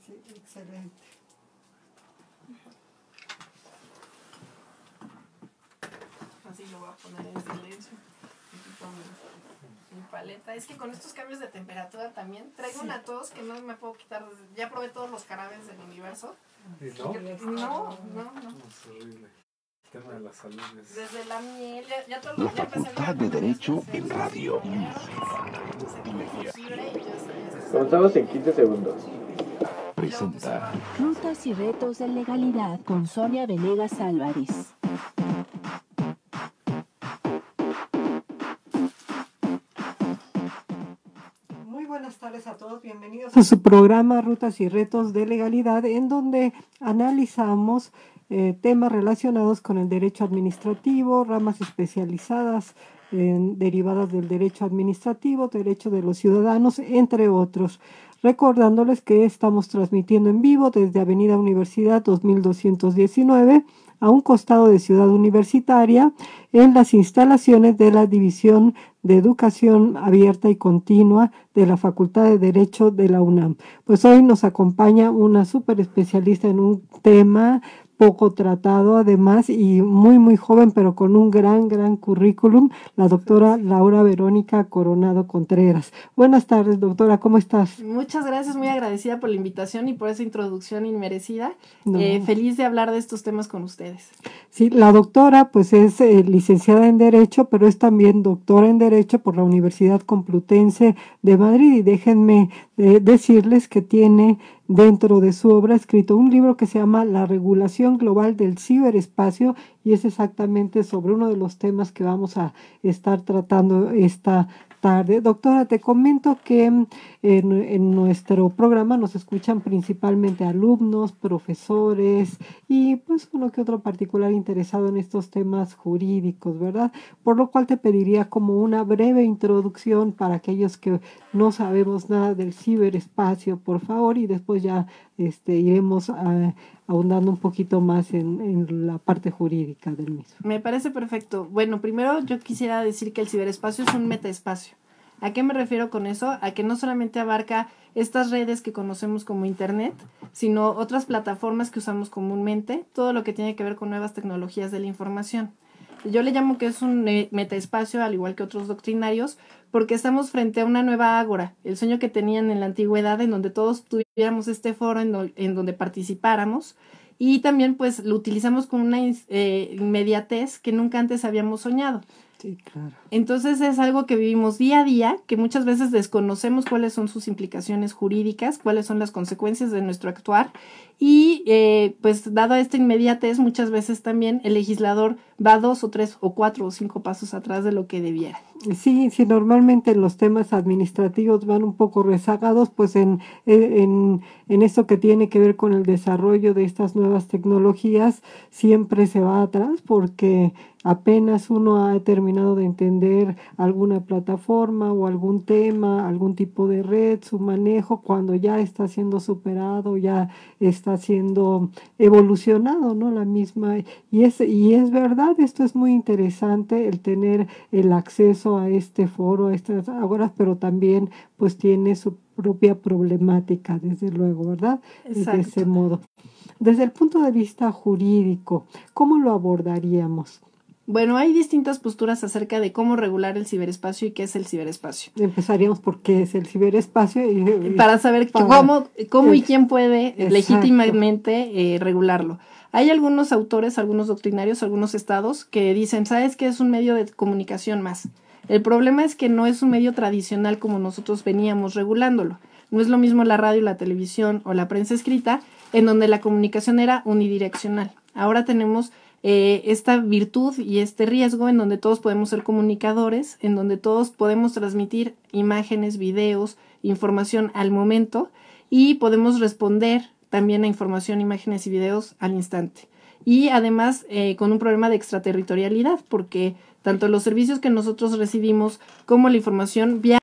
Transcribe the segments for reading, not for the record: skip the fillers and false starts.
Sí, excelente. Así lo voy a poner en silencio. Aquí con mi paleta. Es que con estos cambios de temperatura también traigo una tos que no me puedo quitar. Ya probé todos los jarabes del universo. ¿Y no? No. Es horrible. El tema de la salud es... Desde la miel, ya todo La Facultad de Derecho en Radio. Comenzamos en 15 segundos. Presenta Rutas y retos de legalidad con Sonia Venegas Álvarez. Muy buenas tardes a todos, bienvenidos a su programa Rutas y Retos de Legalidad, en donde analizamos temas relacionados con el derecho administrativo, ramas especializadas derivadas del derecho administrativo, derecho de los ciudadanos, entre otros. Recordándoles que estamos transmitiendo en vivo desde Avenida Universidad 2219, a un costado de Ciudad Universitaria, en las instalaciones de la División de Educación Abierta y Continua de la Facultad de Derecho de la UNAM. Pues hoy nos acompaña una súper especialista en un tema poco tratado además y muy joven, pero con un gran currículum, la doctora Laura Verónica Coronado Contreras. Buenas tardes, doctora, ¿cómo estás? Muchas gracias, muy agradecida por la invitación y por esa introducción inmerecida. No. Feliz de hablar de estos temas con ustedes. Sí, la doctora pues es licenciada en Derecho, pero es también doctora en Derecho por la Universidad Complutense de Madrid, y déjenme decirles que tiene dentro de su obra escrito un libro que se llama La regulación global del ciberespacio, y es exactamente sobre uno de los temas que vamos a estar tratando esta tarde. Doctora, te comento que en nuestro programa nos escuchan principalmente alumnos, profesores y pues uno que otro particular interesado en estos temas jurídicos, ¿verdad? Por lo cual te pediría como una breve introducción para aquellos que no sabemos nada del ciberespacio, por favor, y después ya iremos ahondando un poquito más en la parte jurídica del mismo. Me parece perfecto. Bueno, primero yo quisiera decir que el ciberespacio es un metaespacio. ¿A qué me refiero con eso? A que no solamente abarca estas redes que conocemos como Internet, sino otras plataformas que usamos comúnmente, todo lo que tiene que ver con nuevas tecnologías de la información. Yo le llamo que es un metaespacio, al igual que otros doctrinarios, porque estamos frente a una nueva ágora, el sueño que tenían en la antigüedad, en donde todos tuviéramos este foro en donde participáramos, y también pues lo utilizamos con una inmediatez que nunca antes habíamos soñado. Sí, claro. Entonces es algo que vivimos día a día, que muchas veces desconocemos cuáles son sus implicaciones jurídicas, cuáles son las consecuencias de nuestro actuar, y pues dada esta inmediatez, muchas veces también el legislador va 2 o 3 o 4 o 5 pasos atrás de lo que debiera. Sí, normalmente los temas administrativos van un poco rezagados, pues en esto que tiene que ver con el desarrollo de estas nuevas tecnologías, siempre se va atrás porque apenas uno ha terminado de entender alguna plataforma o algún tema, algún tipo de red, su manejo, cuando ya está siendo superado, ya está siendo evolucionado, ¿no? La misma, y es verdad, esto es muy interesante, el tener el acceso a este foro, a estas ágoras, pero también pues tiene su propia problemática, desde luego, ¿verdad? Exacto. De ese modo. Desde el punto de vista jurídico, ¿cómo lo abordaríamos? Bueno, hay distintas posturas acerca de cómo regular el ciberespacio y qué es el ciberespacio. Empezaría por qué es el ciberespacio. Para saber cómo y quién puede legítimamente regularlo. Hay algunos autores, algunos doctrinarios, algunos estados que dicen, ¿sabes qué? Es un medio de comunicación más. El problema es que no es un medio tradicional como nosotros veníamos regulándolo. No es lo mismo la radio, la televisión o la prensa escrita, en donde la comunicación era unidireccional. Ahora tenemos esta virtud y este riesgo en donde todos podemos ser comunicadores, en donde todos podemos transmitir imágenes, videos, información al momento, y podemos responder también a información, imágenes y videos al instante. Y además con un problema de extraterritorialidad, porque tanto los servicios que nosotros recibimos como la información viajan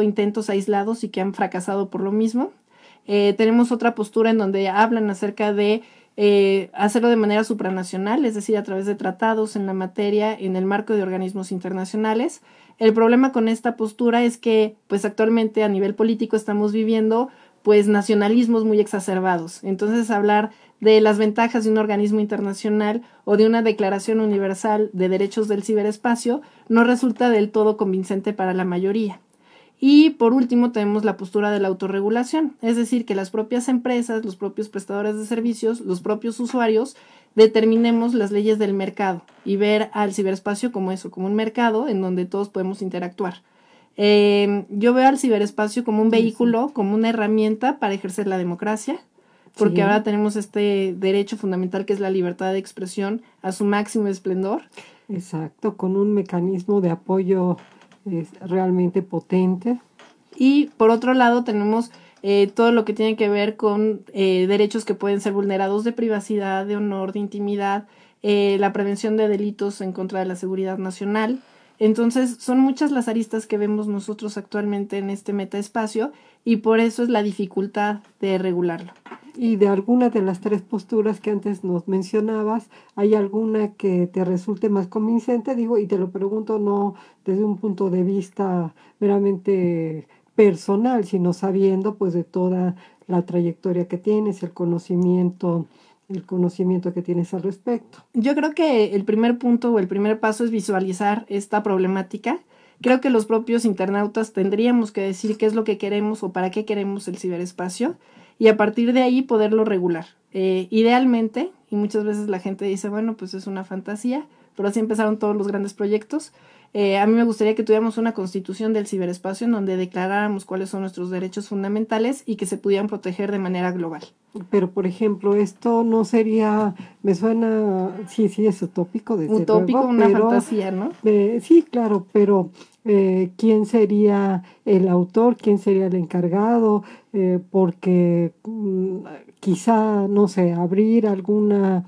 intentos aislados y que han fracasado por lo mismo. Tenemos otra postura en donde hablan acerca de hacerlo de manera supranacional, es decir, a través de tratados en la materia, en el marco de organismos internacionales. El problema con esta postura es que, pues actualmente a nivel político estamos viviendo, pues, nacionalismos muy exacerbados. Entonces, hablar de las ventajas de un organismo internacional o de una declaración universal de derechos del ciberespacio no resulta del todo convincente para la mayoría. Y por último tenemos la postura de la autorregulación, es decir, que las propias empresas, los propios prestadores de servicios, los propios usuarios determinemos las leyes del mercado y ver al ciberespacio como eso, como un mercado en donde todos podemos interactuar. Yo veo al ciberespacio como un vehículo, como una herramienta para ejercer la democracia, porque ahora tenemos este derecho fundamental que es la libertad de expresión a su máximo esplendor. Exacto, con un mecanismo de apoyo realmente potente. Y por otro lado tenemos todo lo que tiene que ver con derechos que pueden ser vulnerados de privacidad, de honor, de intimidad, la prevención de delitos en contra de la seguridad nacional. Entonces son muchas las aristas que vemos nosotros actualmente en este metaespacio y por eso es la dificultad de regularlo. Y de alguna de las tres posturas que antes nos mencionabas, ¿hay alguna que te resulte más convincente? Digo, y te lo pregunto no desde un punto de vista meramente personal, sino sabiendo pues de toda la trayectoria que tienes, el conocimiento que tienes al respecto. Yo creo que el primer punto o el primer paso es visualizar esta problemática. Creo que los propios internautas tendríamos que decir qué es lo que queremos o para qué queremos el ciberespacio y a partir de ahí poderlo regular. Idealmente, y muchas veces la gente dice, bueno, pues es una fantasía, pero así empezaron todos los grandes proyectos. A mí me gustaría que tuviéramos una constitución del ciberespacio en donde declaráramos cuáles son nuestros derechos fundamentales y que se pudieran proteger de manera global. Pero, por ejemplo, esto no sería, me suena, sí, es utópico, desde utópico, luego, una fantasía, ¿no? Sí, claro, pero ¿quién sería el autor? ¿Quién sería el encargado? Porque quizá, no sé, abrir alguna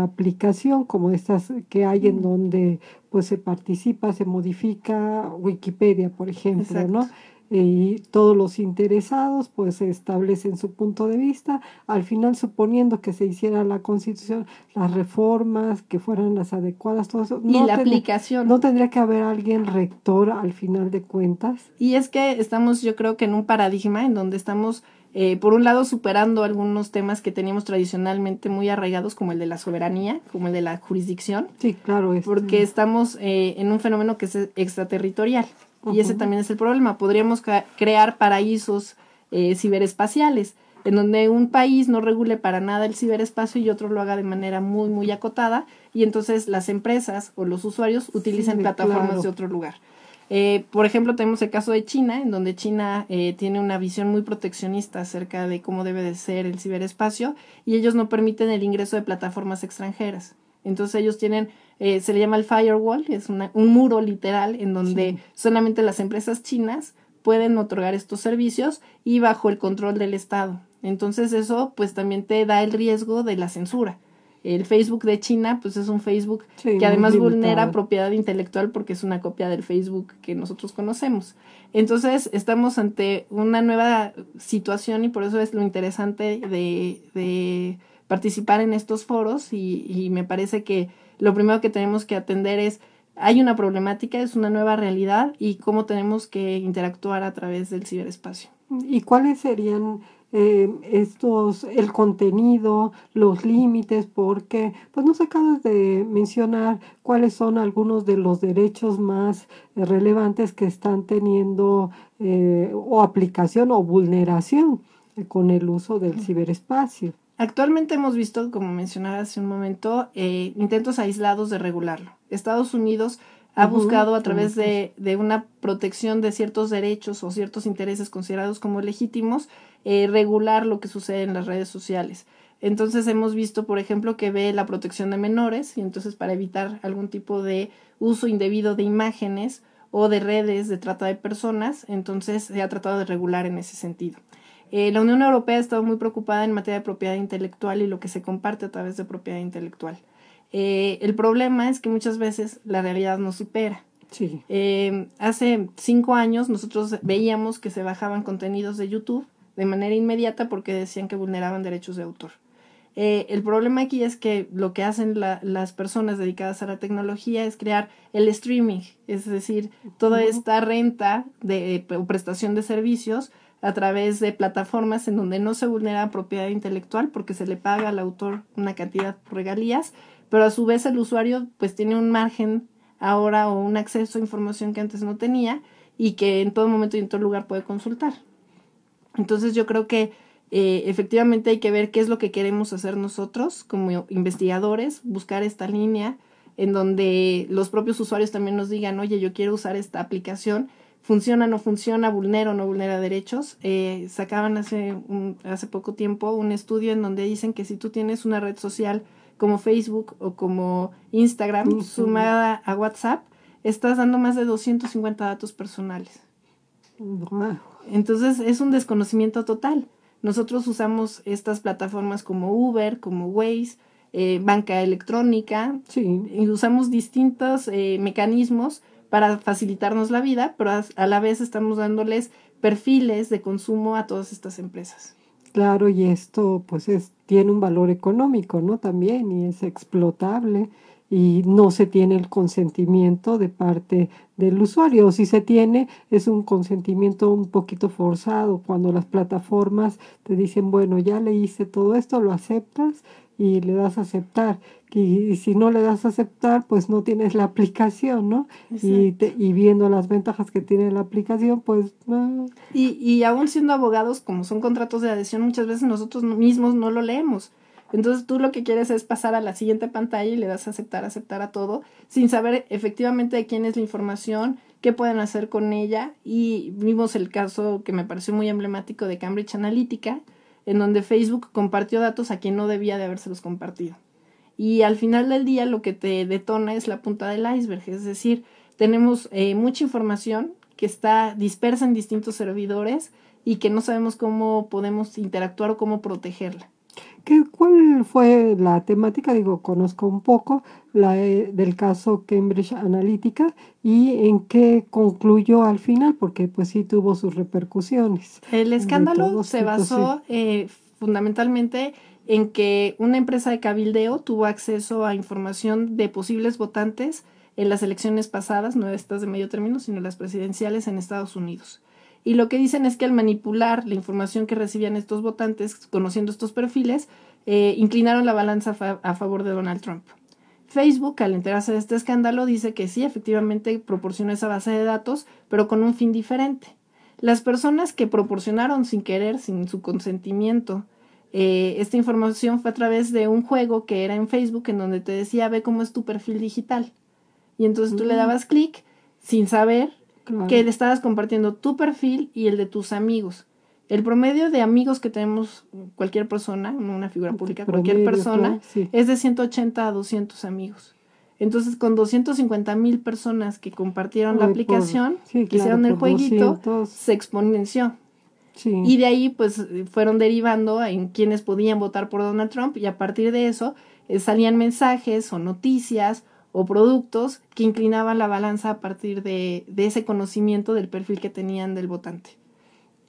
aplicación como estas que hay en donde pues se participa, se modifica, Wikipedia, por ejemplo, exacto, ¿no? Y todos los interesados pues establecen su punto de vista, al final suponiendo que se hiciera la Constitución, las reformas que fueran las adecuadas, todo eso. Y la aplicación. ¿No tendría que haber alguien rector al final de cuentas? Y es que estamos, yo creo que en un paradigma en donde estamos, por un lado, superando algunos temas que teníamos tradicionalmente muy arraigados, como el de la soberanía, como el de la jurisdicción. Sí, claro. Porque estamos en un fenómeno que es extraterritorial. Y ese también es el problema. Podríamos crear paraísos ciberespaciales, en donde un país no regule para nada el ciberespacio y otro lo haga de manera muy, muy acotada, y entonces las empresas o los usuarios utilizan plataformas claro, de otro lugar. Por ejemplo, tenemos el caso de China, en donde China tiene una visión muy proteccionista acerca de cómo debe de ser el ciberespacio, y ellos no permiten el ingreso de plataformas extranjeras. Entonces ellos tienen, se le llama el firewall, es un muro literal en donde solamente las empresas chinas pueden otorgar estos servicios y bajo el control del Estado. Entonces eso pues también te da el riesgo de la censura. El Facebook de China pues es un Facebook que además vulnera propiedad intelectual porque es una copia del Facebook que nosotros conocemos. Entonces estamos ante una nueva situación y por eso es lo interesante de participar en estos foros y me parece que lo primero que tenemos que atender es, hay una problemática, es una nueva realidad y cómo tenemos que interactuar a través del ciberespacio. ¿Y cuáles serían el contenido, los límites? Porque pues nos acabas de mencionar cuáles son algunos de los derechos más relevantes que están teniendo o aplicación o vulneración con el uso del ciberespacio. Actualmente hemos visto, como mencionaba hace un momento, intentos aislados de regularlo. Estados Unidos ha buscado a través de una protección de ciertos derechos o ciertos intereses considerados como legítimos, regular lo que sucede en las redes sociales. Entonces hemos visto, por ejemplo, que ve la protección de menores y entonces para evitar algún tipo de uso indebido de imágenes o de redes de trata de personas, entonces se ha tratado de regular en ese sentido. La Unión Europea ha estado muy preocupada en materia de propiedad intelectual y lo que se comparte a través de propiedad intelectual. El problema es que muchas veces la realidad nos supera. Sí. Hace 5 años nosotros veíamos que se bajaban contenidos de YouTube de manera inmediata porque decían que vulneraban derechos de autor. El problema aquí es que lo que hacen las personas dedicadas a la tecnología es crear el streaming, es decir, toda esta renta o prestación de servicios a través de plataformas en donde no se vulnera propiedad intelectual porque se le paga al autor una cantidad por regalías, pero a su vez el usuario pues tiene un margen ahora o un acceso a información que antes no tenía y que en todo momento y en todo lugar puede consultar. Entonces yo creo que efectivamente hay que ver qué es lo que queremos hacer nosotros como investigadores, buscar esta línea en donde los propios usuarios también nos digan, oye, yo quiero usar esta aplicación, funciona, no funciona, vulnera o no vulnera derechos. Sacaban hace poco tiempo un estudio en donde dicen que si tú tienes una red social como Facebook o como Instagram sumada a WhatsApp, estás dando más de 250 datos personales. Wow. Entonces es un desconocimiento total. Nosotros usamos estas plataformas como Uber, como Waze, banca electrónica, y usamos distintos mecanismos para facilitarnos la vida, pero a la vez estamos dándoles perfiles de consumo a todas estas empresas. Claro, y esto pues tiene un valor económico, ¿no? También, y es explotable y no se tiene el consentimiento de parte del usuario. O si se tiene, es un consentimiento un poquito forzado cuando las plataformas te dicen, bueno, ya leíste todo esto, lo aceptas y le das a aceptar. Y si no le das a aceptar, pues no tienes la aplicación, ¿no? Y viendo las ventajas que tiene la aplicación, pues... Y aún siendo abogados, como son contratos de adhesión, muchas veces nosotros mismos no lo leemos. Entonces tú lo que quieres es pasar a la siguiente pantalla y le das a aceptar a todo, sin saber efectivamente de quién es la información, qué pueden hacer con ella. Y vimos el caso que me pareció muy emblemático de Cambridge Analytica, en donde Facebook compartió datos a quien no debía de habérselos compartido. Y al final del día lo que te detona es la punta del iceberg, es decir, tenemos mucha información que está dispersa en distintos servidores y que no sabemos cómo podemos interactuar o cómo protegerla. ¿Cuál fue la temática? Digo, conozco un poco del caso Cambridge Analytica y en qué concluyó al final, porque pues sí tuvo sus repercusiones. El escándalo se basó fundamentalmente en que una empresa de cabildeo tuvo acceso a información de posibles votantes en las elecciones pasadas, no estas de medio término, sino las presidenciales en Estados Unidos. Y lo que dicen es que al manipular la información que recibían estos votantes, conociendo estos perfiles, inclinaron la balanza a favor de Donald Trump. Facebook, al enterarse de este escándalo, dice que sí, efectivamente proporcionó esa base de datos, pero con un fin diferente. Las personas que proporcionaron sin querer, sin su consentimiento, esta información fue a través de un juego que era en Facebook, en donde te decía, ve cómo es tu perfil digital. Y entonces tú le dabas clic sin saber que le estabas compartiendo tu perfil y el de tus amigos. El promedio de amigos que tenemos cualquier persona, no una figura pública, cualquier persona, es de 180 a 200 amigos. Entonces, con 250,000 personas que compartieron la aplicación, que hicieron el jueguito, 200. Se exponenció. Sí. Y de ahí, pues, fueron derivando en quienes podían votar por Donald Trump, y a partir de eso salían mensajes o noticias o productos que inclinaban la balanza a partir de ese conocimiento del perfil que tenían del votante.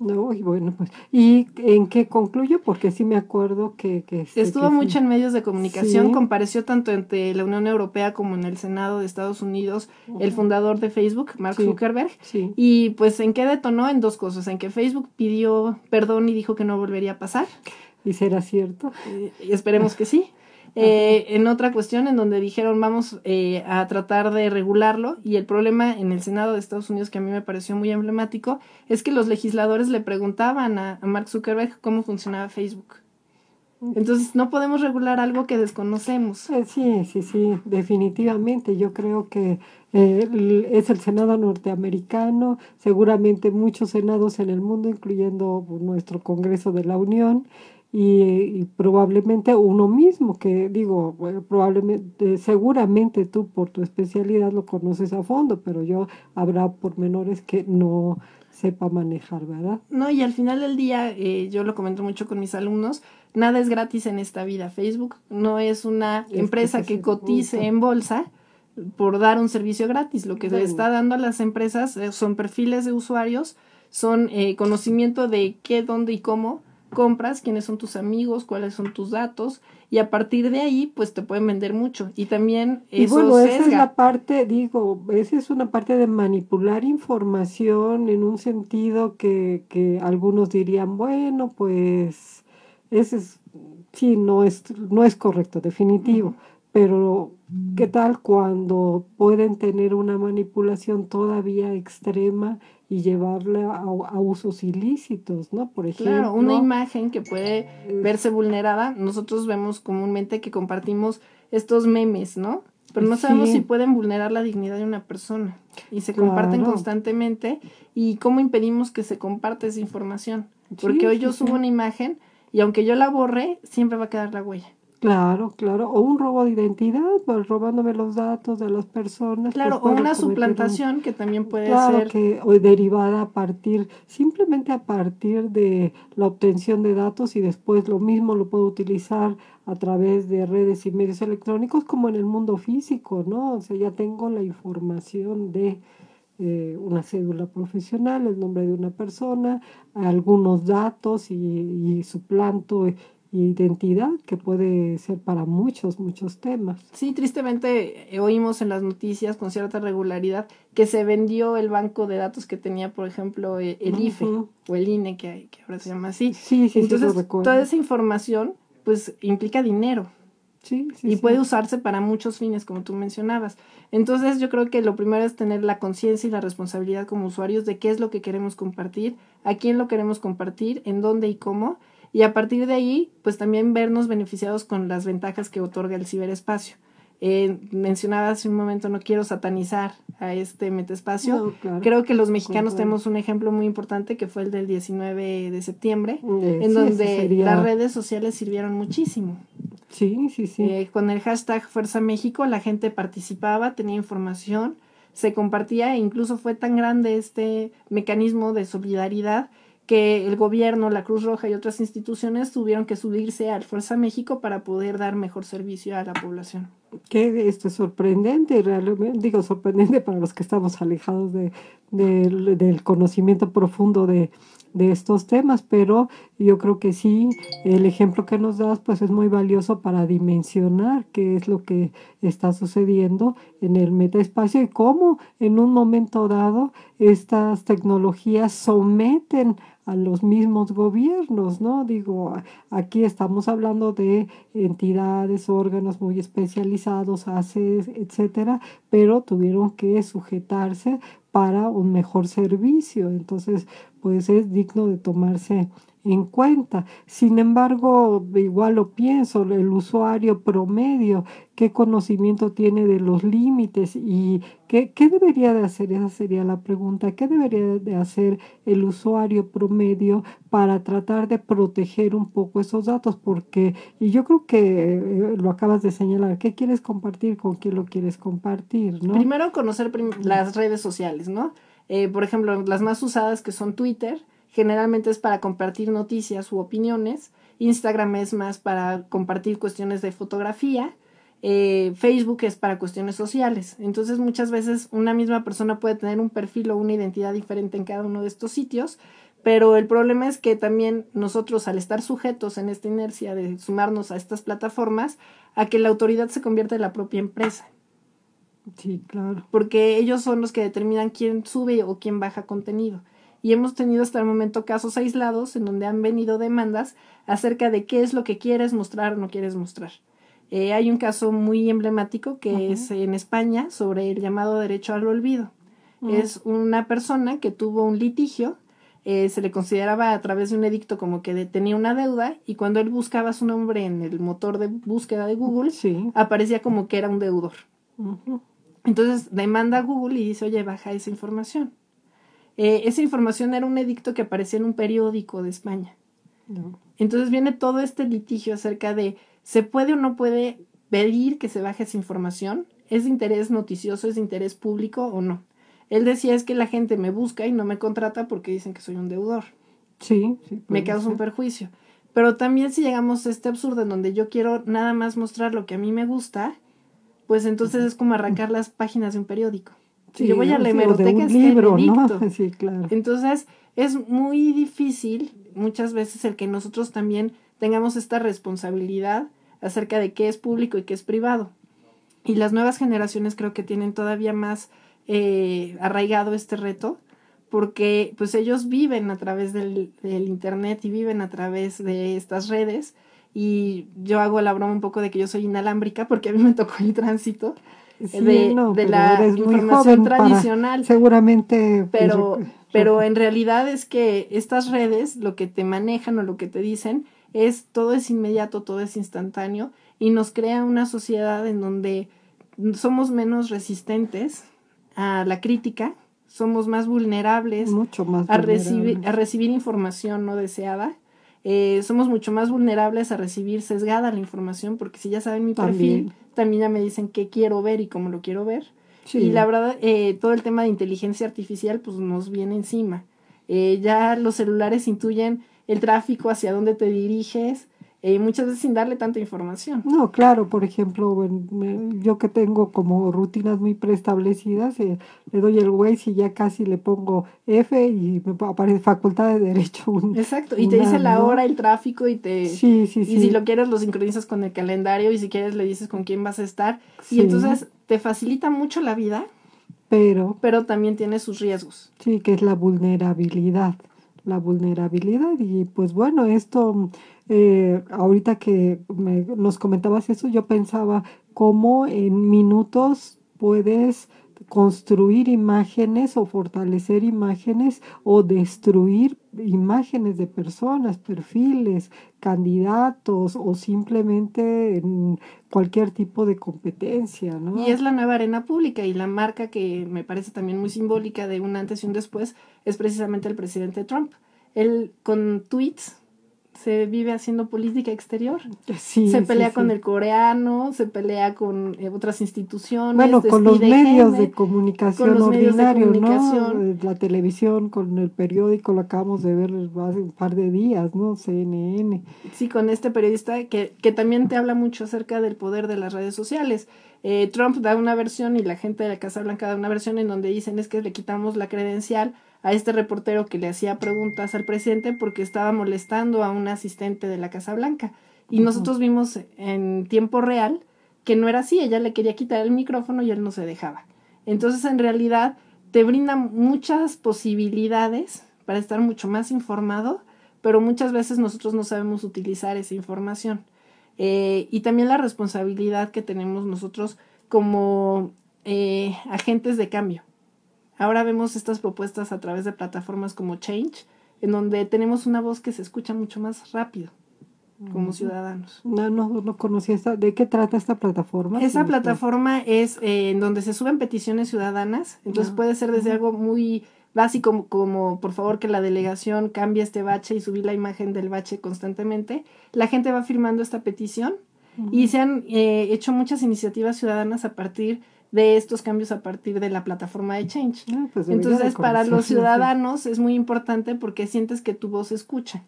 No, y bueno, pues, ¿y en qué concluyó? Porque sí me acuerdo que estuvo mucho en medios de comunicación, compareció tanto ante la Unión Europea como en el Senado de Estados Unidos, el fundador de Facebook, Mark Zuckerberg, y pues ¿en qué detonó? En dos cosas, en que Facebook pidió perdón y dijo que no volvería a pasar. ¿Y será cierto? Esperemos que sí. En otra cuestión en donde dijeron vamos a tratar de regularlo, y el problema en el Senado de Estados Unidos, que a mí me pareció muy emblemático, es que los legisladores le preguntaban a Mark Zuckerberg cómo funcionaba Facebook. Entonces no podemos regular algo que desconocemos. Sí, definitivamente. Yo creo que es el Senado norteamericano, seguramente muchos senados en el mundo, incluyendo nuestro Congreso de la Unión, y probablemente uno mismo, que digo, bueno, probablemente, seguramente tú por tu especialidad lo conoces a fondo, pero habrá pormenores que no sepa manejar, ¿verdad? No, y al final del día, yo lo comento mucho con mis alumnos, nada es gratis en esta vida. Facebook no es una empresa que cotice en bolsa por dar un servicio gratis. Lo que le está dando a las empresas son perfiles de usuarios, son conocimiento de qué, dónde y cómo compras, quiénes son tus amigos, cuáles son tus datos, y a partir de ahí, pues te pueden vender mucho. Y también eso bueno, sesga. esa es la parte, esa es una parte de manipular información en un sentido que algunos dirían, bueno, pues ese es, sí, no es correcto, definitivo. Pero, ¿qué tal cuando pueden tener una manipulación todavía extrema y llevarla a usos ilícitos, ¿no? Por ejemplo. Claro, una imagen que puede verse vulnerada, nosotros vemos comúnmente que compartimos estos memes, ¿no? Pero no sabemos si pueden vulnerar la dignidad de una persona y se comparten constantemente, y cómo impedimos que se comparte esa información. Porque hoy yo subo una imagen y aunque yo la borre, siempre va a quedar la huella. Claro, o un robo de identidad, pues robándome los datos de las personas. Claro, pues, o una suplantación que también puede ser. Claro, que o derivada simplemente a partir de la obtención de datos, y después lo mismo lo puedo utilizar a través de redes y medios electrónicos como en el mundo físico, ¿no? O sea, ya tengo la información de una cédula profesional, el nombre de una persona, algunos datos y suplanto identidad, que puede ser para muchos temas. Sí, tristemente oímos en las noticias con cierta regularidad que se vendió el banco de datos que tenía, por ejemplo, el IFE o el INE, que ahora se llama así. Sí, entonces, lo recuerdo. toda esa información pues implica dinero. Y puede usarse para muchos fines, como tú mencionabas. Entonces, yo creo que lo primero es tener la conciencia y la responsabilidad como usuarios de qué es lo que queremos compartir, a quién lo queremos compartir, en dónde y cómo. Y a partir de ahí, pues también vernos beneficiados con las ventajas que otorga el ciberespacio. Mencionaba hace un momento, no quiero satanizar a este metaespacio. No, claro. Creo que los mexicanos tenemos un ejemplo muy importante, que fue el del 19 de septiembre, en donde las redes sociales sirvieron muchísimo. Sí. Con el hashtag Fuerza México, la gente participaba, tenía información, se compartía, e incluso fue tan grande este mecanismo de solidaridad que el gobierno, la Cruz Roja y otras instituciones tuvieron que subirse al Fuerza México para poder dar mejor servicio a la población. Que esto es sorprendente, realmente, sorprendente para los que estamos alejados del conocimiento profundo de estos temas, pero yo creo que sí, el ejemplo que nos das pues es muy valioso para dimensionar qué es lo que está sucediendo en el metaespacio y cómo en un momento dado estas tecnologías someten a los mismos gobiernos, ¿no? Aquí estamos hablando de entidades, órganos muy especializados, ACES, etcétera, pero tuvieron que sujetarse para un mejor servicio. Entonces, pues es digno de tomarse en cuenta. Sin embargo, igual lo pienso, el usuario promedio, ¿qué conocimiento tiene de los límites y qué debería de hacer? Esa sería la pregunta. ¿Qué debería de hacer el usuario promedio para tratar de proteger un poco esos datos? Y yo creo que lo acabas de señalar, ¿qué quieres compartir? ¿Con quién lo quieres compartir? ¿No? Primero, conocer las redes sociales, ¿no? Por ejemplo, las más usadas, que son Twitter, generalmente es para compartir noticias u opiniones. Instagram es más para compartir cuestiones de fotografía. Facebook es para cuestiones sociales. Entonces, muchas veces una misma persona puede tener un perfil o una identidad diferente en cada uno de estos sitios, pero el problema es que también nosotros, al estar sujetos en esta inercia de sumarnos a estas plataformas, a que la autoridad se convierta en la propia empresa. Sí, claro. Porque ellos son los que determinan quién sube o quién baja contenido. Y hemos tenido hasta el momento casos aislados en donde han venido demandas acerca de qué es lo que quieres mostrar o no quieres mostrar. Hay un caso muy emblemático que es en España sobre el llamado derecho al olvido. Es una persona que tuvo un litigio, se le consideraba a través de un edicto como que tenía una deuda, y cuando él buscaba su nombre en el motor de búsqueda de Google, aparecía como que era un deudor. Entonces demanda a Google y dice, oye, baja esa información. Esa información era un edicto que aparecía en un periódico de España. Entonces viene todo este litigio acerca de, ¿se puede o no puede pedir que se baje esa información? ¿Es de interés noticioso, es de interés público o no? Él decía, es que la gente me busca y no me contrata porque dicen que soy un deudor. Sí. Me causa un perjuicio. Pero también, si llegamos a este absurdo en donde yo quiero nada más mostrar lo que a mí me gusta, pues entonces es como arrancar las páginas de un periódico. Sí, yo voy a la hemeroteca, es libro, ¿no? Sí, claro. Entonces, es muy difícil muchas veces el que nosotros también tengamos esta responsabilidad acerca de qué es público y qué es privado. Y las nuevas generaciones creo que tienen todavía más arraigado este reto, porque pues ellos viven a través del internet y viven a través de estas redes, y yo hago la broma un poco de que yo soy inalámbrica porque a mí me tocó el tránsito de la información tradicional. Seguramente. Pero en realidad es que estas redes, lo que te manejan o lo que te dicen, todo es inmediato, todo es instantáneo, y nos crea una sociedad en donde somos menos resistentes a la crítica, somos más vulnerables, a recibir información no deseada. Somos mucho más vulnerables a recibir sesgada la información, porque si ya saben mi perfil, también ya me dicen qué quiero ver y cómo lo quiero ver. Sí. Y la verdad, todo el tema de inteligencia artificial pues nos viene encima. Ya los celulares intuyen el tráfico, hacia dónde te diriges, muchas veces sin darle tanta información. No, claro, por ejemplo, yo que tengo como rutinas muy preestablecidas, le doy el Waze y ya casi le pongo F y me aparece Facultad de Derecho. Exacto, y te dice la hora, el tráfico, y si lo quieres lo sincronizas con el calendario, y si quieres le dices con quién vas a estar, y entonces te facilita mucho la vida, pero también tiene sus riesgos. Sí, que es la vulnerabilidad, y pues bueno, esto... ahorita que nos comentabas eso, yo pensaba cómo en minutos puedes construir imágenes o fortalecer imágenes o destruir imágenes de personas, perfiles, candidatos o simplemente en cualquier tipo de competencia, ¿no? Y es la nueva arena pública, y la marca que me parece también muy simbólica de un antes y un después es precisamente el presidente Trump. Él con tweets se vive haciendo política exterior. Se pelea con el coreano, se pelea con otras instituciones. Bueno, con los medios de comunicación ordinarios, ¿no? La televisión, con el periódico, lo acabamos de ver hace un par de días, ¿no? CNN. Sí, con este periodista que también te habla mucho acerca del poder de las redes sociales. Trump da una versión y la gente de la Casa Blanca da una versión en donde dicen es que le quitamos la credencial a este reportero que le hacía preguntas al presidente porque estaba molestando a un asistente de la Casa Blanca. Y nosotros vimos en tiempo real que no era así, ella le quería quitar el micrófono y él no se dejaba. Entonces, en realidad, te brinda muchas posibilidades para estar mucho más informado, pero muchas veces nosotros no sabemos utilizar esa información. Y también la responsabilidad que tenemos nosotros como agentes de cambio. Ahora vemos estas propuestas a través de plataformas como Change, en donde tenemos una voz que se escucha mucho más rápido como ciudadanos. No conocía esta. ¿De qué trata esta plataforma? Esa plataforma es en donde se suben peticiones ciudadanas, entonces puede ser desde algo muy básico como por favor que la delegación cambie este bache y subir la imagen del bache constantemente. La gente va firmando esta petición y se han hecho muchas iniciativas ciudadanas a partir de estos cambios a partir de la plataforma de Change. Pues entonces, para los ciudadanos es muy importante porque sientes que tu voz se escucha.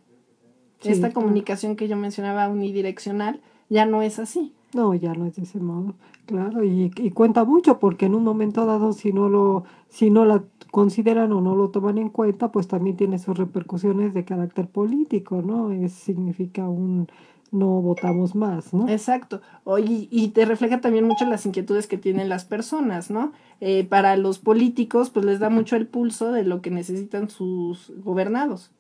Sí, esta comunicación que yo mencionaba unidireccional ya no es así. No, ya no es de ese modo, claro, y cuenta mucho porque en un momento dado si no la consideran o no lo toman en cuenta, pues también tiene sus repercusiones de carácter político, ¿no? Significa no votamos más, ¿no? Exacto. Y te refleja también mucho las inquietudes que tienen las personas, ¿no? Para los políticos, pues les da mucho el pulso de lo que necesitan sus gobernados.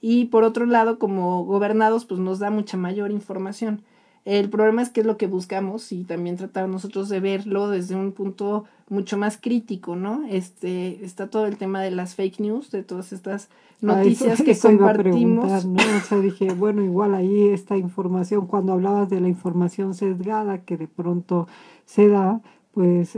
Y por otro lado, como gobernados, pues nos da mucha mayor información. El problema es que es lo que buscamos y también tratar nosotros de verlo desde un punto mucho más crítico, ¿no? Está todo el tema de las fake news, de todas estas noticias que compartimos. ¿No? O sea, dije, bueno, igual ahí esta información, cuando hablabas de la información sesgada que de pronto se da, pues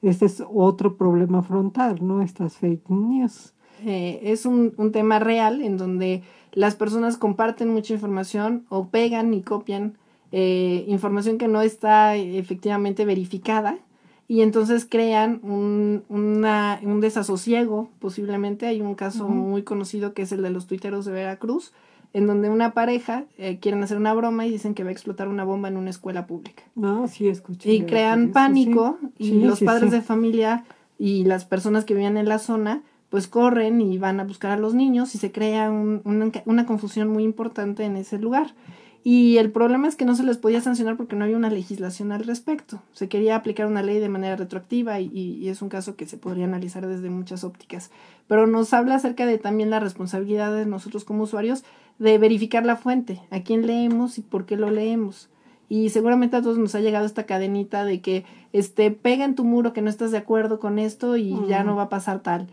este es otro problema frontal, ¿no? Estas fake news. Es un tema real en donde las personas comparten mucha información o pegan y copian información que no está efectivamente verificada y entonces crean un desasosiego posiblemente. Hay un caso muy conocido que es el de los tuiteros de Veracruz, en donde una pareja quieren hacer una broma y dicen que va a explotar una bomba en una escuela pública. No, sí escuché. Y crean pánico y los padres de familia y las personas que vivían en la zona pues corren y van a buscar a los niños y se crea una confusión muy importante en ese lugar. Y el problema es que no se les podía sancionar porque no había una legislación al respecto. Se quería aplicar una ley de manera retroactiva y es un caso que se podría analizar desde muchas ópticas. Pero nos habla acerca de también la responsabilidad de nosotros como usuarios de verificar la fuente, a quién leemos y por qué lo leemos. Y seguramente a todos nos ha llegado esta cadenita de que pega en tu muro que no estás de acuerdo con esto y ya no va a pasar tal.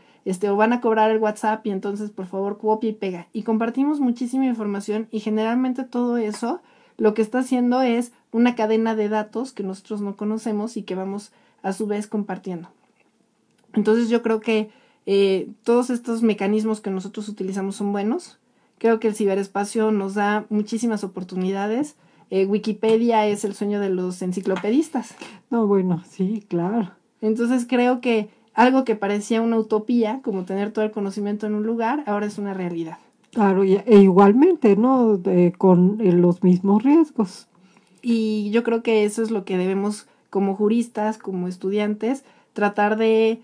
O van a cobrar el WhatsApp y entonces por favor copia y pega. Y compartimos muchísima información y generalmente todo eso lo que está haciendo es una cadena de datos que nosotros no conocemos y que vamos a su vez compartiendo. Entonces yo creo que todos estos mecanismos que nosotros utilizamos son buenos. Creo que el ciberespacio nos da muchísimas oportunidades. Wikipedia es el sueño de los enciclopedistas. No, bueno, sí, claro. Entonces creo que algo que parecía una utopía, como tener todo el conocimiento en un lugar, ahora es una realidad. Claro, e igualmente, ¿no? Con los mismos riesgos. Y yo creo que eso es lo que debemos, como juristas, como estudiantes, tratar de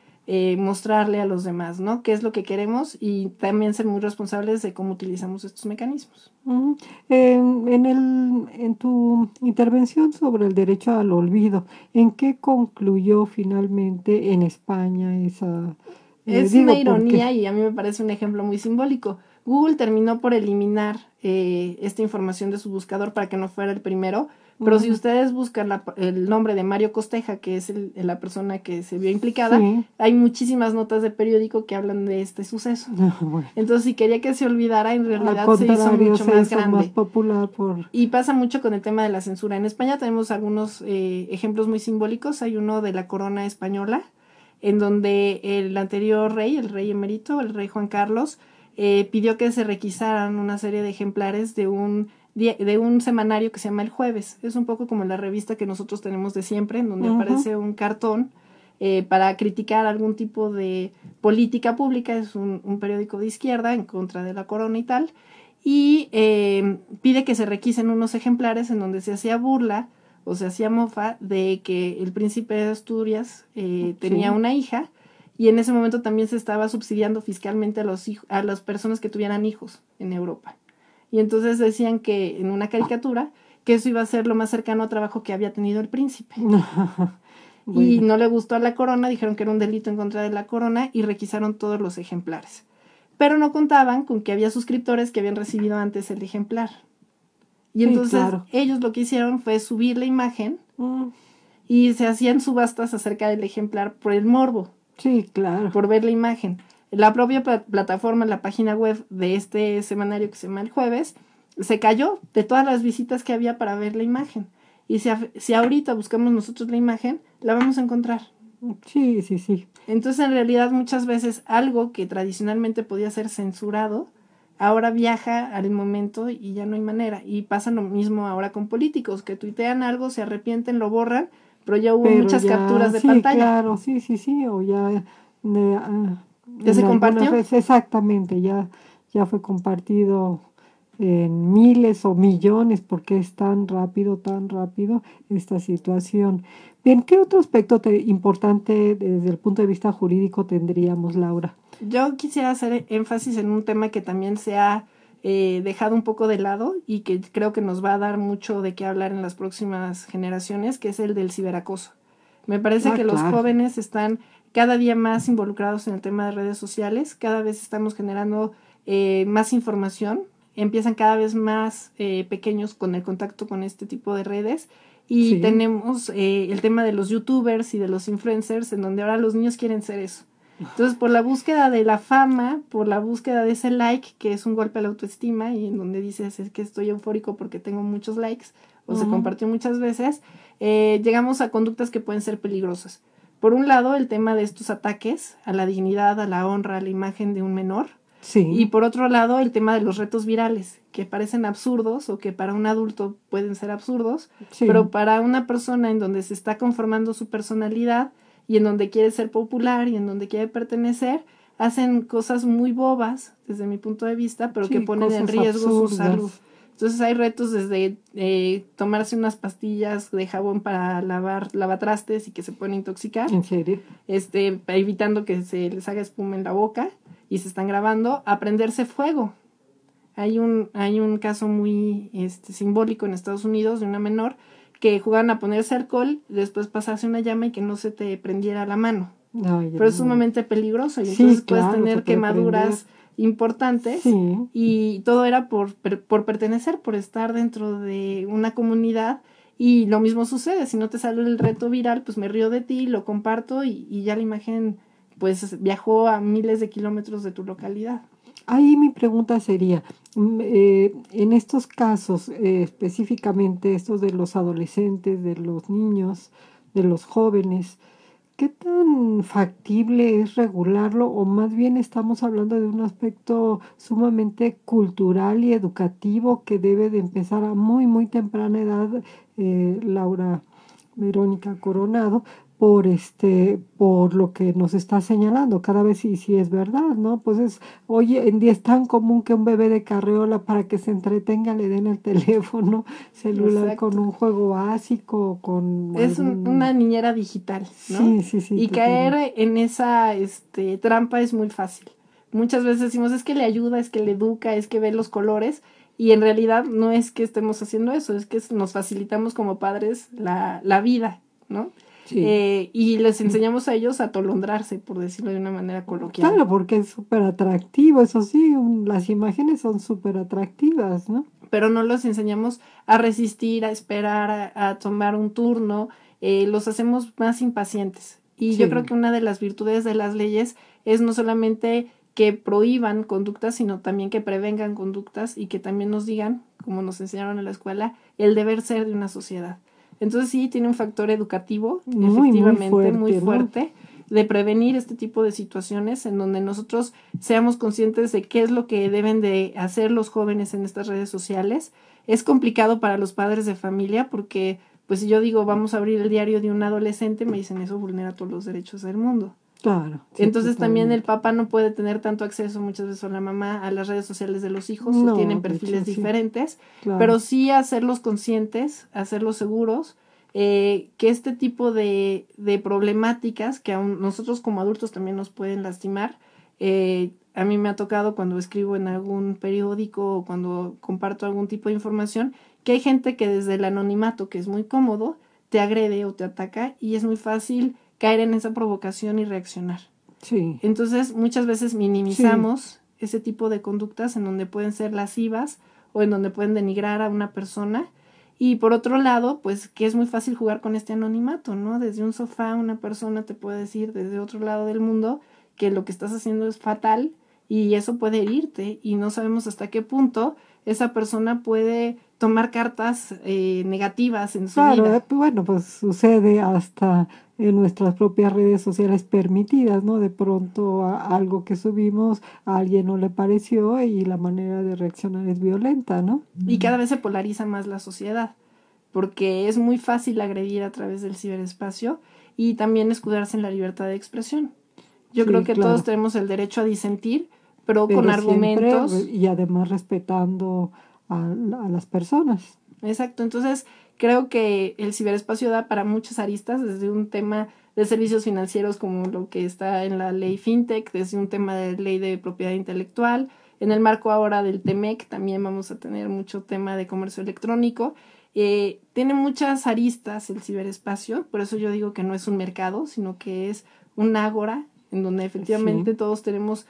mostrarle a los demás, ¿no? Qué es lo que queremos y también ser muy responsables de cómo utilizamos estos mecanismos. Uh-huh. En tu intervención sobre el derecho al olvido, ¿en qué concluyó finalmente en España esa? Es una ironía y a mí me parece un ejemplo muy simbólico. Google terminó por eliminar esta información de su buscador para que no fuera el primero, pero si ustedes buscan el nombre de Mario Costeja, que es la persona que se vio implicada, hay muchísimas notas de periódico que hablan de este suceso. Bueno. Entonces, si quería que se olvidara, en realidad se hizo mucho más grande. Más popular Y pasa mucho con el tema de la censura. En España tenemos algunos ejemplos muy simbólicos. Hay uno de la corona española, en donde el anterior rey, el rey emérito, el rey Juan Carlos, pidió que se requisaran una serie de ejemplares de un semanario que se llama El Jueves. Es un poco como la revista que nosotros tenemos de siempre, en donde aparece un cartón para criticar algún tipo de política pública. Es un periódico de izquierda en contra de la corona y tal, y pide que se requisen unos ejemplares en donde se hacía burla o se hacía mofa de que el príncipe de Asturias tenía una hija, y en ese momento también se estaba subsidiando fiscalmente a las personas que tuvieran hijos en Europa. Y entonces decían que en una caricatura que eso iba a ser lo más cercano a trabajo que había tenido el príncipe. Bueno. Y no le gustó a la corona, dijeron que era un delito en contra de la corona y requisaron todos los ejemplares. Pero no contaban con que había suscriptores que habían recibido antes el ejemplar. Y entonces ellos lo que hicieron fue subir la imagen y se hacían subastas acerca del ejemplar por el morbo. Sí, claro. Por ver la imagen. La propia plataforma, la página web de este semanario que se llama El Jueves, se cayó de todas las visitas que había para ver la imagen. Y si ahorita buscamos nosotros la imagen, la vamos a encontrar. Sí, sí, sí. Entonces, en realidad, muchas veces algo que tradicionalmente podía ser censurado, ahora viaja al momento y ya no hay manera. Y pasa lo mismo ahora con políticos, que tuitean algo, se arrepienten, lo borran, pero ya hubo muchas capturas de pantalla. Claro, sí, o ya... ¿Ya se compartió? Veces, exactamente, ya fue compartido en miles o millones porque es tan rápido esta situación. Bien, ¿qué otro aspecto importante desde el punto de vista jurídico tendríamos, Laura? Yo quisiera hacer énfasis en un tema que también se ha dejado un poco de lado y que creo que nos va a dar mucho de qué hablar en las próximas generaciones, que es el del ciberacoso. Me parece que los jóvenes están cada día más involucrados en el tema de redes sociales, cada vez estamos generando más información, empiezan cada vez más pequeños con el contacto con este tipo de redes y tenemos el tema de los youtubers y de los influencers, en donde ahora los niños quieren ser eso. Entonces, por la búsqueda de la fama, por la búsqueda de ese like, que es un golpe a la autoestima y en donde dices es que estoy eufórico porque tengo muchos likes o se compartió muchas veces, llegamos a conductas que pueden ser peligrosas. Por un lado, el tema de estos ataques a la dignidad, a la honra, a la imagen de un menor. Sí. Y por otro lado, el tema de los retos virales, que parecen absurdos o que para un adulto pueden ser absurdos, pero para una persona en donde se está conformando su personalidad y en donde quiere ser popular y en donde quiere pertenecer, hacen cosas muy bobas, desde mi punto de vista, pero que ponen en riesgo su salud. Entonces hay retos desde tomarse unas pastillas de jabón para lavatrastes y que se pueden intoxicar. ¿En serio? Evitando que se les haga espuma en la boca y se están grabando, a prenderse fuego. Hay un caso muy simbólico en Estados Unidos de una menor que jugaban a ponerse alcohol, después pasarse una llama y que no se te prendiera la mano. Ay, pero es sumamente peligroso y entonces puedes tener quemaduras importantes y todo era por pertenecer, por estar dentro de una comunidad. Y lo mismo sucede, si no te sale el reto viral, pues me río de ti, lo comparto y ya la imagen pues viajó a miles de kilómetros de tu localidad. Ahí mi pregunta sería, en estos casos, específicamente estos de los adolescentes, de los niños, de los jóvenes, ¿qué tan factible es regularlo? O más bien estamos hablando de un aspecto sumamente cultural y educativo que debe de empezar a muy, muy temprana edad, Laura Verónica Coronado, por lo que nos está señalando, cada vez si es verdad, ¿no? Pues hoy en día es tan común que un bebé de carriola para que se entretenga le den el teléfono celular. Exacto. Con un juego básico, con es una niñera digital, ¿no? Sí. Y caer en esa trampa es muy fácil. Muchas veces decimos, es que le ayuda, es que le educa, es que ve los colores, y en realidad no es que estemos haciendo eso, es que nos facilitamos como padres la vida, ¿no? Sí. Y les enseñamos a ellos a atolondrarse, por decirlo de una manera coloquial. Claro, porque es súper atractivo, eso sí, las imágenes son súper atractivas, ¿no? Pero no los enseñamos a resistir, a esperar, a tomar un turno, los hacemos más impacientes. Y yo creo que una de las virtudes de las leyes es no solamente que prohíban conductas, sino también que prevengan conductas y que también nos digan, como nos enseñaron en la escuela, el deber ser de una sociedad. Entonces sí, tiene un factor educativo, efectivamente, muy fuerte, ¿no? De prevenir este tipo de situaciones en donde nosotros seamos conscientes de qué es lo que deben de hacer los jóvenes en estas redes sociales. Es complicado para los padres de familia porque, pues si yo digo, vamos a abrir el diario de un adolescente, me dicen, eso vulnera todos los derechos del mundo. Claro. Sí, entonces también el papá no puede tener tanto acceso muchas veces, o la mamá, a las redes sociales de los hijos, o tienen perfiles diferentes, claro. Pero sí hacerlos conscientes, hacerlos seguros, que este tipo de problemáticas que aún nosotros como adultos también nos pueden lastimar. A mí me ha tocado cuando escribo en algún periódico o cuando comparto algún tipo de información, que hay gente que desde el anonimato, que es muy cómodo, te agrede o te ataca y es muy fácil caer en esa provocación y reaccionar. Sí. Entonces, muchas veces minimizamos ese tipo de conductas en donde pueden ser lascivas o en donde pueden denigrar a una persona. Y por otro lado, pues que es muy fácil jugar con este anonimato, ¿no? Desde un sofá una persona te puede decir desde otro lado del mundo que lo que estás haciendo es fatal y eso puede herirte y no sabemos hasta qué punto esa persona puede tomar cartas negativas en su vida. Claro, bueno, pues sucede hasta en nuestras propias redes sociales permitidas, ¿no? De pronto algo que subimos a alguien no le pareció y la manera de reaccionar es violenta, ¿no? Y cada vez se polariza más la sociedad, porque es muy fácil agredir a través del ciberespacio y también escudarse en la libertad de expresión. Yo creo que todos tenemos el derecho a disentir, pero con argumentos. Y además respetando a las personas. Exacto, entonces creo que el ciberespacio da para muchas aristas, desde un tema de servicios financieros como lo que está en la ley FinTech, desde un tema de ley de propiedad intelectual, en el marco ahora del TEMEC también vamos a tener mucho tema de comercio electrónico. Tiene muchas aristas el ciberespacio, por eso yo digo que no es un mercado, sino que es un ágora en donde efectivamente todos tenemos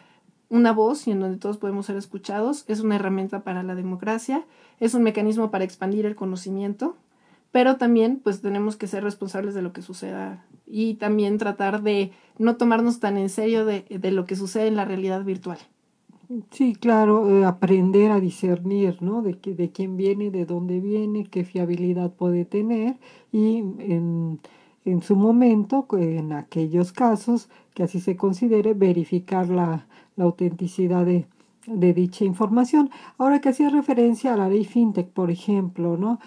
una voz y en donde todos podemos ser escuchados. Es una herramienta para la democracia, es un mecanismo para expandir el conocimiento, pero también pues tenemos que ser responsables de lo que suceda y también tratar de no tomarnos tan en serio de lo que sucede en la realidad virtual. Sí, claro, aprender a discernir, ¿no? De quién viene, de dónde viene, qué fiabilidad puede tener y en su momento, en aquellos casos que así se considere, verificar la autenticidad de dicha información. Ahora que hacía referencia a la ley FinTech, por ejemplo, ¿no?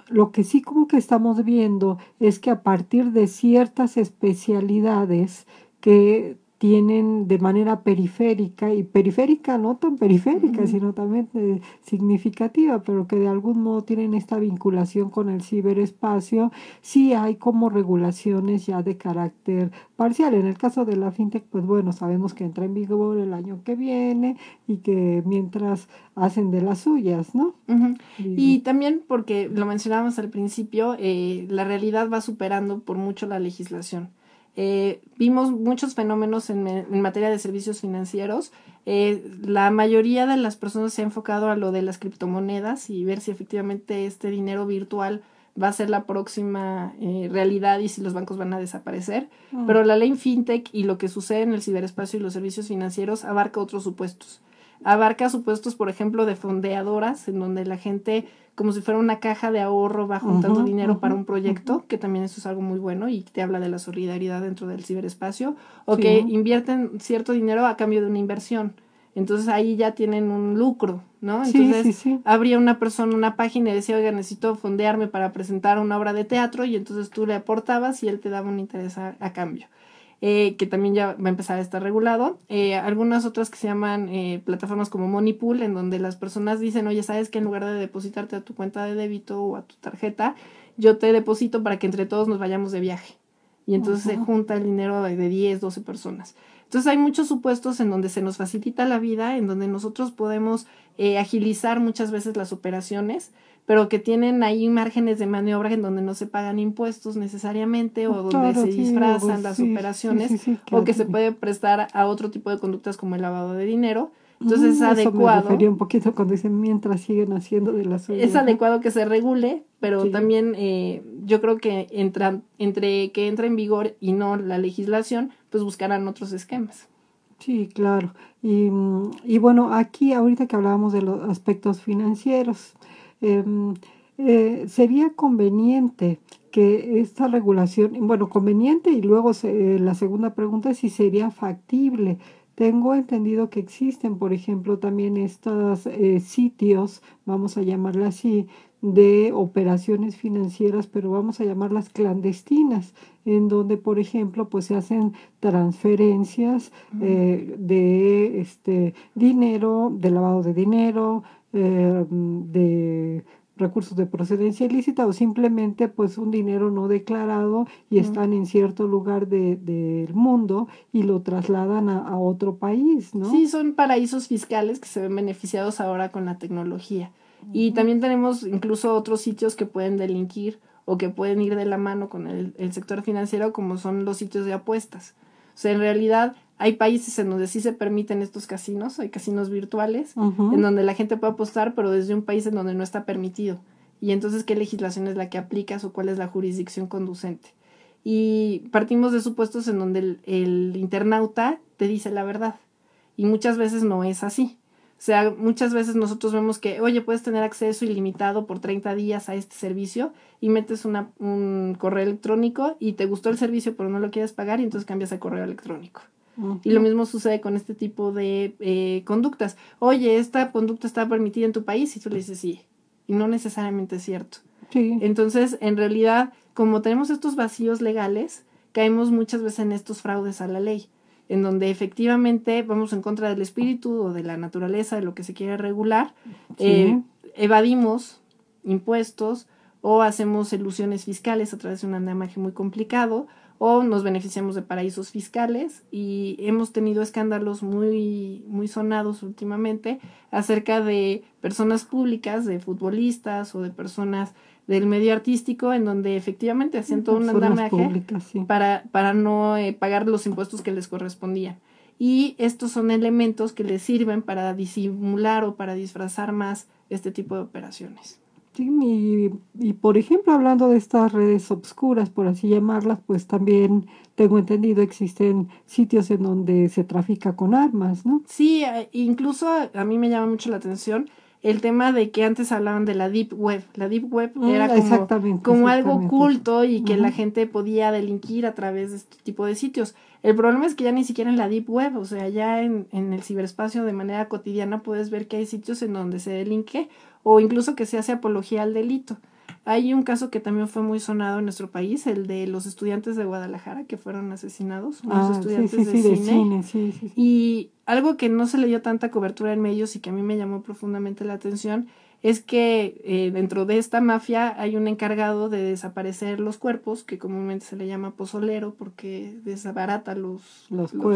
Lo que sí como que estamos viendo es que a partir de ciertas especialidades que tienen de manera periférica, y periférica no tan periférica, sino también significativa, pero que de algún modo tienen esta vinculación con el ciberespacio, sí hay como regulaciones ya de carácter parcial. En el caso de la fintech, pues bueno, sabemos que entra en vigor el año que viene y que mientras hacen de las suyas, ¿no? Y también porque lo mencionábamos al principio, la realidad va superando por mucho la legislación. Vimos muchos fenómenos en materia de servicios financieros. La mayoría de las personas se ha enfocado a lo de las criptomonedas y ver si efectivamente este dinero virtual va a ser la próxima realidad y si los bancos van a desaparecer. Pero la ley FinTech y lo que sucede en el ciberespacio y los servicios financieros abarca otros supuestos. Abarca supuestos, por ejemplo, de fondeadoras, en donde la gente, como si fuera una caja de ahorro, va juntando dinero para un proyecto, que también eso es algo muy bueno y te habla de la solidaridad dentro del ciberespacio, o que invierten cierto dinero a cambio de una inversión. Entonces ahí ya tienen un lucro, ¿no? Entonces habría una persona, una página y decía, oiga, necesito fondearme para presentar una obra de teatro, y entonces tú le aportabas y él te daba un interés a cambio. Que también ya va a empezar a estar regulado. Algunas otras que se llaman plataformas como Money Pool, en donde las personas dicen, oye, ¿sabes que en lugar de depositarte a tu cuenta de débito o a tu tarjeta, yo te deposito para que entre todos nos vayamos de viaje? Y entonces se junta el dinero de 10, 12 personas. Entonces hay muchos supuestos en donde se nos facilita la vida, en donde nosotros podemos agilizar muchas veces las operaciones, pero que tienen ahí márgenes de maniobra en donde no se pagan impuestos necesariamente, o donde se disfrazan las operaciones, o que se puede prestar a otro tipo de conductas como el lavado de dinero. Entonces es adecuado. Me refería un poquito cuando dicen mientras siguen haciendo de la suya. Es adecuado que se regule, pero también yo creo que entre que entra en vigor y no la legislación, pues buscarán otros esquemas. Sí, claro. Y bueno, aquí ahorita que hablábamos de los aspectos financieros, sería conveniente que esta regulación, bueno, conveniente, y luego la segunda pregunta es si sería factible. Tengo entendido que existen, por ejemplo, también estos sitios, vamos a llamarla así, de operaciones financieras, pero vamos a llamarlas clandestinas, en donde, por ejemplo, pues se hacen transferencias de dinero, de lavado de dinero, de recursos de procedencia ilícita, o simplemente pues un dinero no declarado y están en cierto lugar del mundo y lo trasladan a otro país, ¿no? Sí, son paraísos fiscales que se ven beneficiados ahora con la tecnología. Y también tenemos incluso otros sitios que pueden delinquir o que pueden ir de la mano con el sector financiero, como son los sitios de apuestas. O sea, en realidad hay países en donde sí se permiten estos casinos, hay casinos virtuales, en donde la gente puede apostar, pero desde un país en donde no está permitido. Y entonces, ¿qué legislación es la que aplicas o cuál es la jurisdicción conducente? Y partimos de supuestos en donde el internauta te dice la verdad. Y muchas veces no es así. O sea, muchas veces nosotros vemos que, oye, puedes tener acceso ilimitado por 30 días a este servicio, y metes un correo electrónico y te gustó el servicio pero no lo quieres pagar, y entonces cambias a correo electrónico. Y lo mismo sucede con este tipo de conductas. Oye, esta conducta está permitida en tu país, y tú le dices sí. Y no necesariamente es cierto. Sí. Entonces, en realidad, como tenemos estos vacíos legales, caemos muchas veces en estos fraudes a la ley, en donde efectivamente vamos en contra del espíritu o de la naturaleza de lo que se quiere regular, evadimos impuestos o hacemos elusiones fiscales a través de un andamiaje muy complicado, o nos beneficiamos de paraísos fiscales, y hemos tenido escándalos muy, muy sonados últimamente acerca de personas públicas, de futbolistas o de personas del medio artístico, en donde efectivamente hacían todo un andamiaje para no pagar los impuestos que les correspondían. Y estos son elementos que les sirven para disimular o para disfrazar más este tipo de operaciones. Sí, y por ejemplo, hablando de estas redes obscuras, por así llamarlas, pues también tengo entendido existen sitios en donde se trafica con armas, ¿no? Sí, incluso a mí me llama mucho la atención el tema de que antes hablaban de la Deep Web. La Deep Web era como algo oculto y que la gente podía delinquir a través de este tipo de sitios. El problema es que ya ni siquiera en la Deep Web, o sea, ya en el ciberespacio de manera cotidiana puedes ver que hay sitios en donde se delinque o incluso que se hace apología al delito. Hay un caso que también fue muy sonado en nuestro país, el de los estudiantes de Guadalajara que fueron asesinados, unos estudiantes de cine. Sí. Y algo que no se le dio tanta cobertura en medios y que a mí me llamó profundamente la atención es que dentro de esta mafia hay un encargado de desaparecer los cuerpos, que comúnmente se le llama pozolero porque desbarata los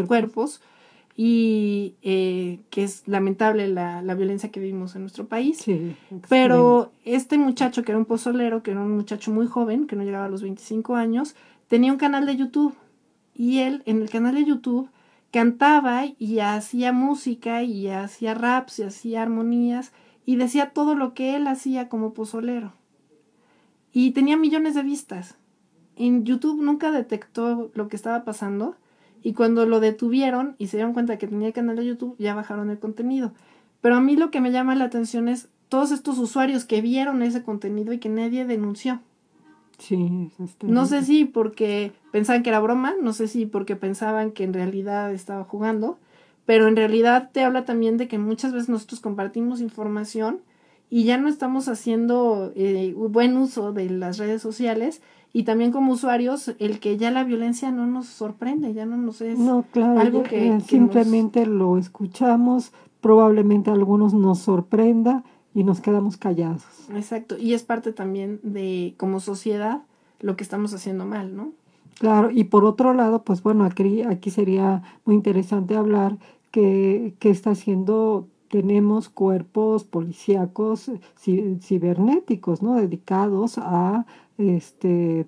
cuerpos. Y que es lamentable la violencia que vivimos en nuestro país. Sí, pero este muchacho, que era un pozolero, que era un muchacho muy joven, que no llegaba a los 25 años, tenía un canal de YouTube. Y él, en el canal de YouTube, cantaba y hacía música y hacía raps y hacía armonías y decía todo lo que él hacía como pozolero. Y tenía millones de vistas. En YouTube nunca detectó lo que estaba pasando. Y cuando lo detuvieron y se dieron cuenta que tenía el canal de YouTube, ya bajaron el contenido. Pero a mí lo que me llama la atención es todos estos usuarios que vieron ese contenido y que nadie denunció. Sí, no sé si porque pensaban que era broma, no sé si porque pensaban que en realidad estaba jugando, pero en realidad te habla también de que muchas veces nosotros compartimos información y ya no estamos haciendo buen uso de las redes sociales. Y también como usuarios, el que ya la violencia no nos sorprende, ya no nos es algo que simplemente lo escuchamos, probablemente a algunos nos sorprenda y nos quedamos callados. Exacto, y es parte también de, como sociedad, lo que estamos haciendo mal, ¿no? Claro, y por otro lado, pues bueno, aquí sería muy interesante hablar que está haciendo. Tenemos cuerpos policíacos cibernéticos, ¿no? Dedicados a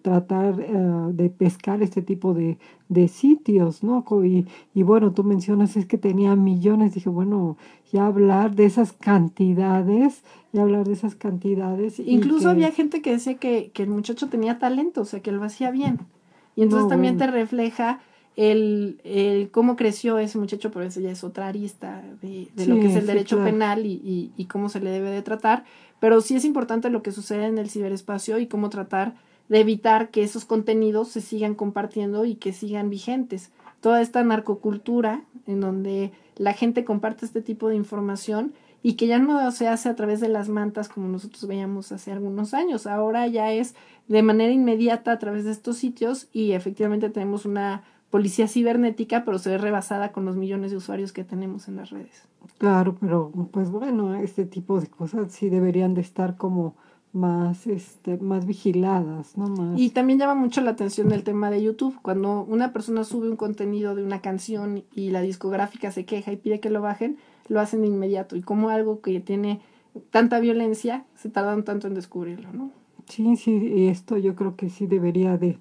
tratar de pescar este tipo de sitios, ¿no? Y bueno, tú mencionas es que tenía millones, dije, bueno, ya hablar de esas cantidades. Incluso había gente que decía que el muchacho tenía talento, o sea, que lo hacía bien. Y entonces también te refleja el cómo creció ese muchacho, pero eso ya es otra arista de lo que es el derecho penal y cómo se le debe de tratar, pero sí es importante lo que sucede en el ciberespacio y cómo tratar de evitar que esos contenidos se sigan compartiendo y que sigan vigentes. Toda esta narcocultura en donde la gente comparte este tipo de información y que ya no se hace a través de las mantas como nosotros veíamos hace algunos años, ahora ya es de manera inmediata a través de estos sitios y efectivamente tenemos una policía cibernética, pero se ve rebasada con los millones de usuarios que tenemos en las redes. Claro, pero pues bueno, este tipo de cosas sí deberían de estar como más vigiladas, ¿no? Más. Y también llama mucho la atención el tema de YouTube. Cuando una persona sube un contenido de una canción y la discográfica se queja y pide que lo bajen, lo hacen de inmediato. Y como algo que tiene tanta violencia, se tardan tanto en descubrirlo, ¿no? Sí, y esto yo creo que sí debería de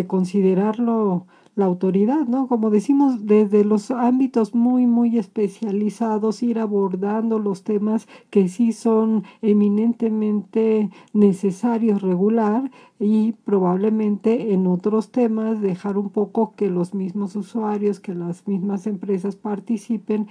considerarlo la autoridad, ¿no? Como decimos, desde los ámbitos muy, muy especializados, ir abordando los temas que sí son eminentemente necesarios regular y probablemente en otros temas dejar un poco que los mismos usuarios, que las mismas empresas participen.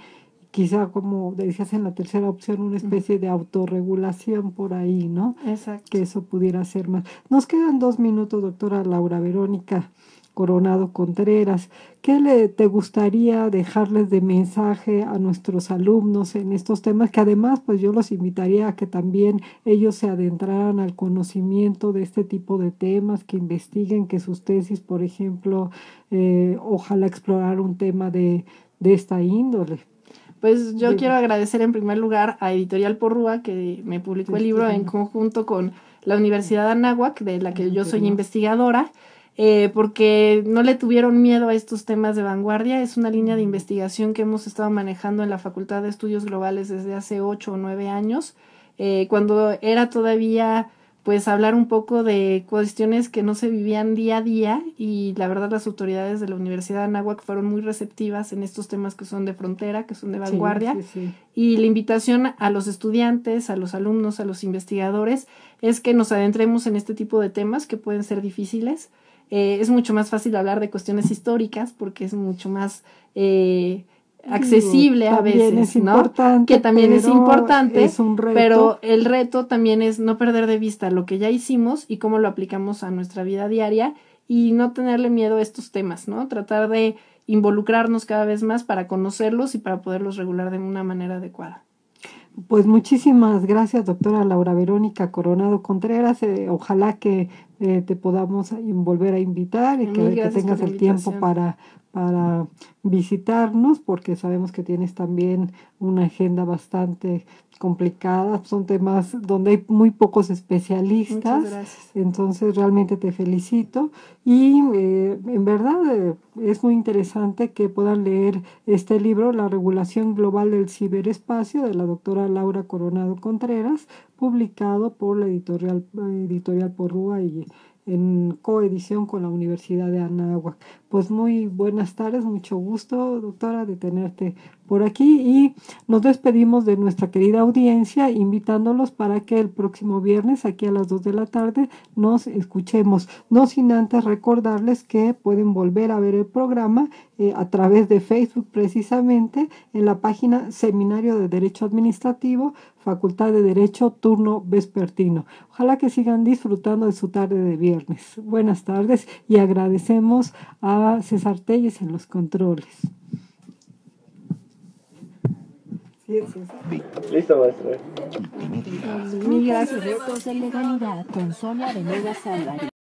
Quizá, como decías en la tercera opción, una especie de autorregulación por ahí, ¿no? Exacto. Que eso pudiera ser más. Nos quedan 2 minutos, doctora Laura Verónica Coronado Contreras. ¿Qué te gustaría dejarles de mensaje a nuestros alumnos en estos temas? Que además, pues yo los invitaría a que también ellos se adentraran al conocimiento de este tipo de temas, que investiguen, que sus tesis, por ejemplo, ojalá explorar un tema de esta índole. Pues yo quiero agradecer en primer lugar a Editorial Porrúa, que me publicó el libro en conjunto con la Universidad de Anáhuac, de la que yo soy investigadora, porque no le tuvieron miedo a estos temas de vanguardia. Es una línea de investigación que hemos estado manejando en la Facultad de Estudios Globales desde hace 8 o 9 años, cuando era todavía pues hablar un poco de cuestiones que no se vivían día a día, y la verdad las autoridades de la Universidad de Anáhuac fueron muy receptivas en estos temas que son de frontera, que son de vanguardia. Sí. Y la invitación a los estudiantes, a los alumnos, a los investigadores es que nos adentremos en este tipo de temas que pueden ser difíciles. Es mucho más fácil hablar de cuestiones históricas porque es mucho más accesible a veces, ¿no? Que también es importante, es un reto. Pero el reto también es no perder de vista lo que ya hicimos y cómo lo aplicamos a nuestra vida diaria y no tenerle miedo a estos temas, ¿no? Tratar de involucrarnos cada vez más para conocerlos y para poderlos regular de una manera adecuada. Pues muchísimas gracias, doctora Laura Verónica Coronado Contreras. Ojalá que te podamos volver a invitar y que tengas el tiempo para visitarnos, porque sabemos que tienes también una agenda bastante complicada. Son temas donde hay muy pocos especialistas. Muchas gracias. Entonces realmente te felicito y en verdad es muy interesante que puedan leer este libro, La regulación global del ciberespacio, de la doctora Laura Coronado Contreras, publicado por la editorial Porrúa y en coedición con la Universidad de Anáhuac. Pues muy buenas tardes, mucho gusto, doctora, de tenerte por aquí, y nos despedimos de nuestra querida audiencia, invitándolos para que el próximo viernes, aquí a las 2 de la tarde, nos escuchemos. No sin antes recordarles que pueden volver a ver el programa a través de Facebook, precisamente en la página Seminario de Derecho Administrativo, Facultad de Derecho, turno vespertino. Ojalá que sigan disfrutando de su tarde de viernes. Buenas tardes y agradecemos a César Telles en los controles. Listo, maestra. Mil gracias. Retos de legalidad con Sonia Venegas Álvarez.